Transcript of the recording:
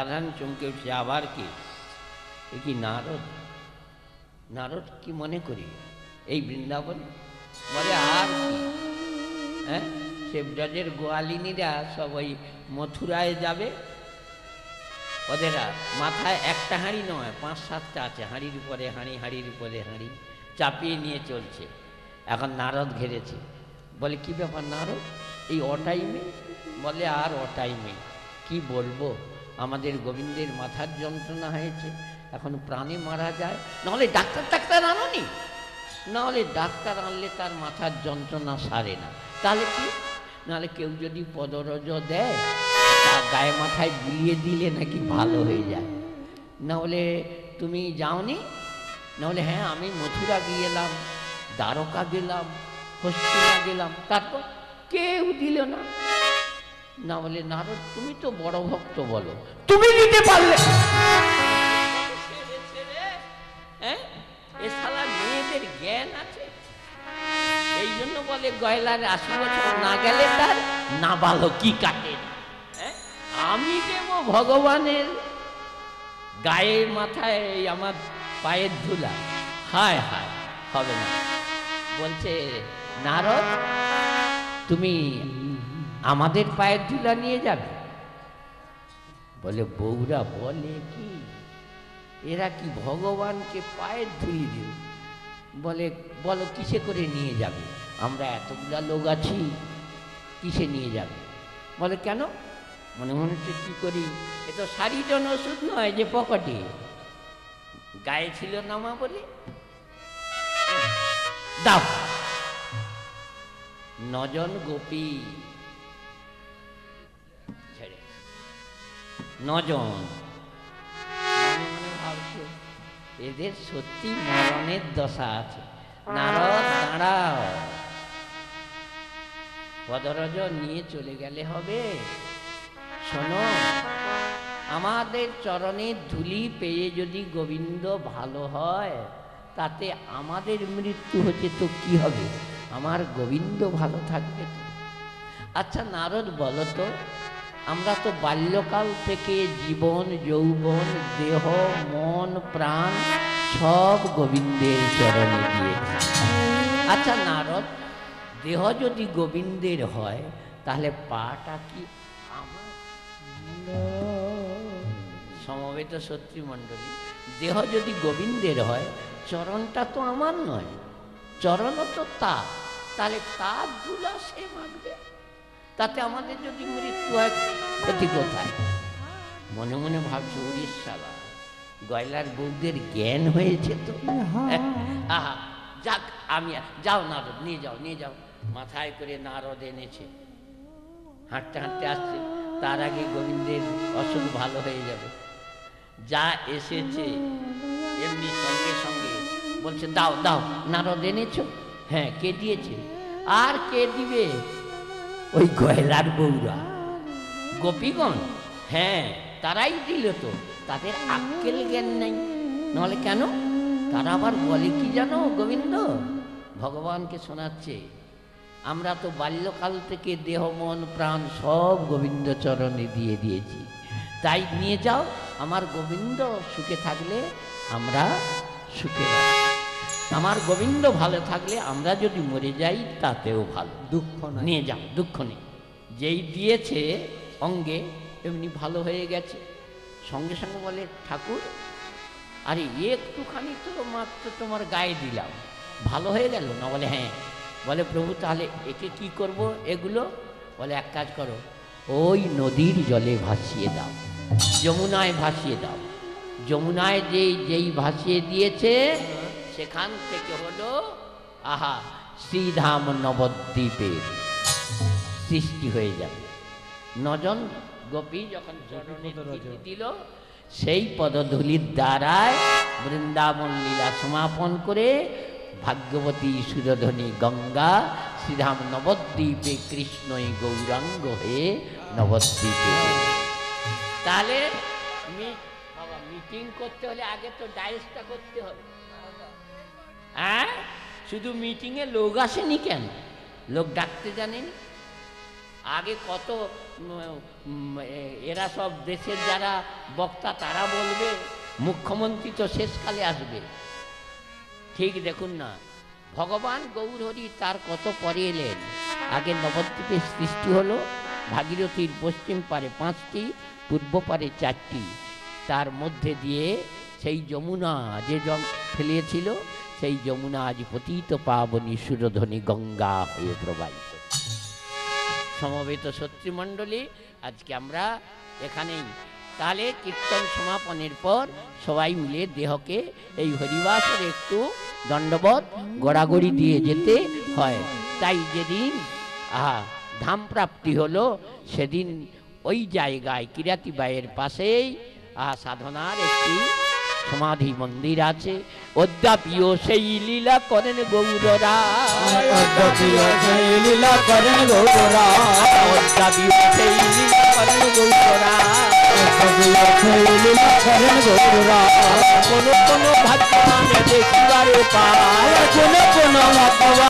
রাধারানী চমকে উঠছে, আবার কি? এ কি নারদ? নারদ কি মনে করি এই বৃন্দাবন? বলে আর কি, হ্যাঁ সে ব্রজের গোয়ালিনীরা সব ওই মথুরায় যাবে, ওদের মাথায় একটা হাঁড়ি নয় 5-7টা আছে, হাঁড়ির উপরে হাঁড়ি, হাঁড়ির উপরে হাঁড়ি চাপিয়ে নিয়ে চলছে। এখন নারদ ঘেরেছে, বলে কি ব্যাপার নারদ এই অটাইমে? বলে আর অটাইমে কি বলবো, আমাদের গোবিন্দের মাথার যন্ত্রণা হয়েছে, এখন প্রাণে মারা যায়, নাহলে ডাক্তার আনোনি, নাহলে ডাক্তার আনলে তার মাথার যন্ত্রণা সারে না, তাহলে কি, নাহলে কেউ যদি পদরজ দেয় তার গায়ে মাথায় বুলিয়ে দিলে নাকি ভালো হয়ে যায়। নাহলে তুমি যাওনি? নাহলে হ্যাঁ আমি মথুরা গিয়েলাম, দ্বারকা গেলাম, হস্তিনা গেলাম, তারপর কেউ দিল না। না বলে নারদ তুমি তো বড় ভক্ত, বলো তুমি দিতে পারলে। হ্যাঁ এ শালা মেয়েদের জ্ঞান আছে, এই জন্য বলে গয়লার 80 বছর না গেলে তার না ভালো কি কাটে না। আমি দেব ভগবানের গায়ে মাথায় আমার পায়ের ধুলা, হায় হায় হবে না। বলছে নারদ তুমি আমাদের পায়ের ধুলা নিয়ে যাবে? বলে বউরা বলে কি, এরা কি ভগবানকে পায়ের ধুলি দেবে? বলে বলো কিসে করে নিয়ে যাবে, আমরা এতগুলা লোক আছি, কিসে নিয়ে যাবে? বলে কেন? মনে মনে হচ্ছে কি করি, এ তো শাড়িজন ওষুধ নয় যে পকেটে, গায়ে ছিল নামা বলে দাও। 9 জন গোপী ছেড়ে, 9 জন মনে মনে ভাবছে এদের সত্যি মরণের দশা আছে। নারদ দাঁড়াও, পদরজ নিয়ে চলে গেলে হবে? শোনো, আমাদের চরণের ধুলি পেয়ে যদি গোবিন্দ ভালো হয় তাতে আমাদের মৃত্যু হচ্ছে তো কি হবে, আমার গোবিন্দ ভালো থাকবে তো। আচ্ছা নারদ বলো তো, আমরা তো বাল্যকাল থেকে জীবন যৌবন দেহ মন প্রাণ সব গোবিন্দের চরণে দিয়েছি। আচ্ছা নারদ, দেহ যদি গোবিন্দের হয় তাহলে পাটা কি আমার? সমবেত শত্রুমণ্ডলী, দেহ যদি গোবিন্দের হয় চরণটা তো আমার নয়, চরণও তো তার, তাহলে তার ধুলা সে মাখবে, তাতে আমাদের যদি মৃত্যু হয় ক্ষতি কোথায়? মনে মনে ভাবছে উড়িষ্যালা গয়লার বৌদের জ্ঞান হয়েছে তো। আহা যাক, আমি যাও নারদ নিয়ে যাও, নিয়ে যাও। মাথায় করে নারদ এনেছে, হাঁটতে হাঁটতে আসছে, তার আগে গোবিন্দের অসুখ ভালো হয়ে যাবে। যা এসেছে এমনি সঙ্গে সঙ্গে বলছে দাও দাও, নারদ এনেছো? হ্যাঁ কে দিয়েছে? আর কে দিবে? ওই গয়লার বউরা গোপীগণ, হ্যাঁ তারাই দিল তো, তাদের আক্কেল জ্ঞান নাই, নাহলে কেন? তারা আবার বলে কি জানো, গোবিন্দ ভগবানকে শোনাচ্ছে আমরা তো বাল্যকাল থেকে দেহ মন প্রাণ সব গোবিন্দ চরণে দিয়ে দিয়েছি, তাই নিয়ে যাও, আমার গোবিন্দ সুখে থাকলে আমরা সুখে, আমার গোবিন্দ ভালো থাকলে আমরা যদি মরে যাই তাতেও ভালো, দুঃখ নিয়ে যাও, দুঃখ নেই। যেই দিয়েছে অঙ্গে এমনি ভালো হয়ে গেছে। সঙ্গে সঙ্গে বলে ঠাকুর আরে একটুখানি তো মাত্র তোমার গায়ে দিলাম, ভালো হয়ে গেল না? বলে হ্যাঁ। বলে প্রভু তাহলে একে কি করব এগুলো? বলে এক কাজ করো, ওই নদীর জলে ভাসিয়ে দাও, যমুনায় ভাসিয়ে দাও। যমুনায় যেই ভাসিয়ে দিয়েছে সেখান থেকে হলো আহা শ্রীধাম নবদ্বীপের সৃষ্টি হয়ে যাবে। 9 জন গোপী যখন চরণে দিল, সেই পদধূলির দ্বারায় বৃন্দাবন লীলা সমাপন করে ভাগ্যবতী সুরধনী গঙ্গা শ্রীধাম নবদ্বীপে কৃষ্ণই গৌরাঙ্গ হয়ে নবদ্বীপে। তাহলে বাবা মিটিং করতে হলে আগে তো ডায়েসটা করতে হবে। হ্যাঁ শুধু মিটিংয়ে লোক আসেনি কেন? লোক ডাকতে জানেনি। আগে কত এরা সব দেশের যারা বক্তা তারা বলবে, মুখ্যমন্ত্রী তো শেষকালে আসবে। ঠিক দেখুন না, ভগবান গৌরহরি তার কত পরে এলেন। আগে নবদ্বীপের সৃষ্টি হলো, ভাগীরথীর পশ্চিম পারে 5টি, পূর্ব পারে 4টি, তার মধ্যে দিয়ে সেই যমুনা যে ফেলিয়েছিল, সেই যমুনা আজ পতিত পাবনী সুরধ্বনি গঙ্গা হয়ে প্রবাহিত। সমবেত সত্যিমণ্ডলী, আজকে আমরা এখানেই তাহলে কীর্তন সমাপনের পর সবাই মিলে দেহকে এই হরিবাসরে একটু দণ্ডবত গড়াগড়ি দিয়ে যেতে হয়। তাই যেদিন ধাম প্রাপ্তি হলো, সেদিন ওই জায়গায় কিরাতি বাইয়ের পাশেই সাধনার একটি সমাধি মন্দির আছে। অদ্যাপিও সেই লীলা করেন গৌররা, অদ্যাপিও সেই লীলা করেন গৌররা, অদ্যাপিও সেই লীলা করেন গৌররা, অদ্যাপিও সেই লীলা করেন গৌররা। কোন কোন ভাগ্যবান দেখিবারে পায়, কোন কোন ভাগ্যবান